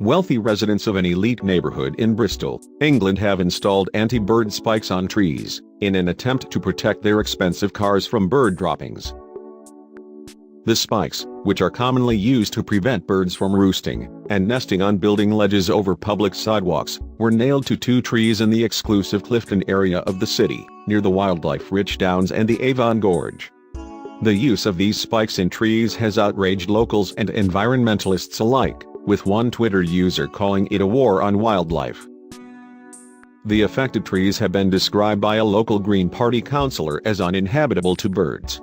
Wealthy residents of an elite neighborhood in Bristol, England have installed anti-bird spikes on trees, in an attempt to protect their expensive cars from bird droppings. The spikes, which are commonly used to prevent birds from roosting and nesting on building ledges over public sidewalks, were nailed to two trees in the exclusive Clifton area of the city, near the wildlife-rich Downs and the Avon Gorge. The use of these spikes in trees has outraged locals and environmentalists alike, with one Twitter user calling it a war on wildlife. The affected trees have been described by a local Green Party councillor as uninhabitable to birds.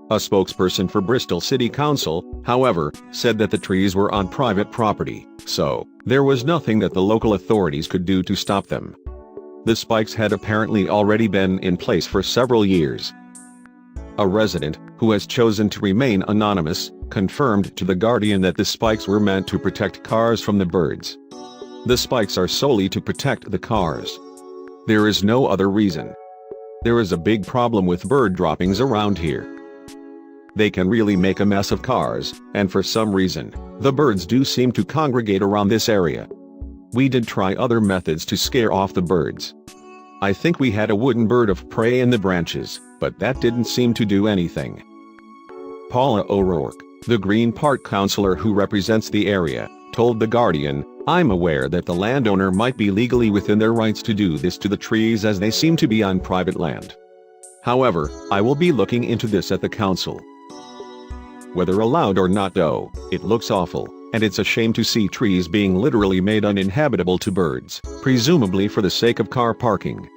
A spokesperson for Bristol City Council, however, said that the trees were on private property, so there was nothing that the local authorities could do to stop them. The spikes had apparently already been in place for several years. A resident, who has chosen to remain anonymous, confirmed to The Guardian that the spikes were meant to protect cars from the birds. The spikes are solely to protect the cars. There is no other reason. There is a big problem with bird droppings around here. They can really make a mess of cars, and for some reason, the birds do seem to congregate around this area. We did try other methods to scare off the birds. I think we had a wooden bird of prey in the branches, but that didn't seem to do anything. Paula O'Rourke, the Green Park councillor who represents the area, told The Guardian, "I'm aware that the landowner might be legally within their rights to do this to the trees as they seem to be on private land. However, I will be looking into this at the council. Whether allowed or not though, it looks awful, and it's a shame to see trees being literally made uninhabitable to birds, presumably for the sake of car parking.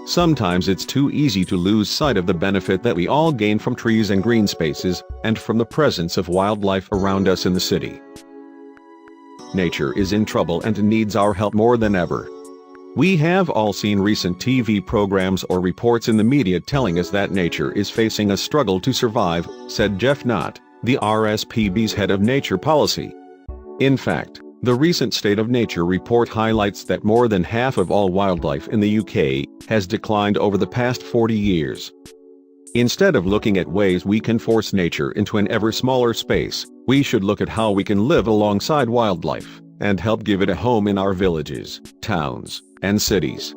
Sometimes it's too easy to lose sight of the benefit that we all gain from trees and green spaces, and from the presence of wildlife around us in the city. Nature is in trouble and needs our help more than ever. We have all seen recent TV programs or reports in the media telling us that nature is facing a struggle to survive," said Jeff Knott, the RSPB's head of nature policy. In fact, the recent State of Nature report highlights that more than half of all wildlife in the UK has declined over the past 40 years. Instead of looking at ways we can force nature into an ever smaller space, we should look at how we can live alongside wildlife and help give it a home in our villages, towns, and cities.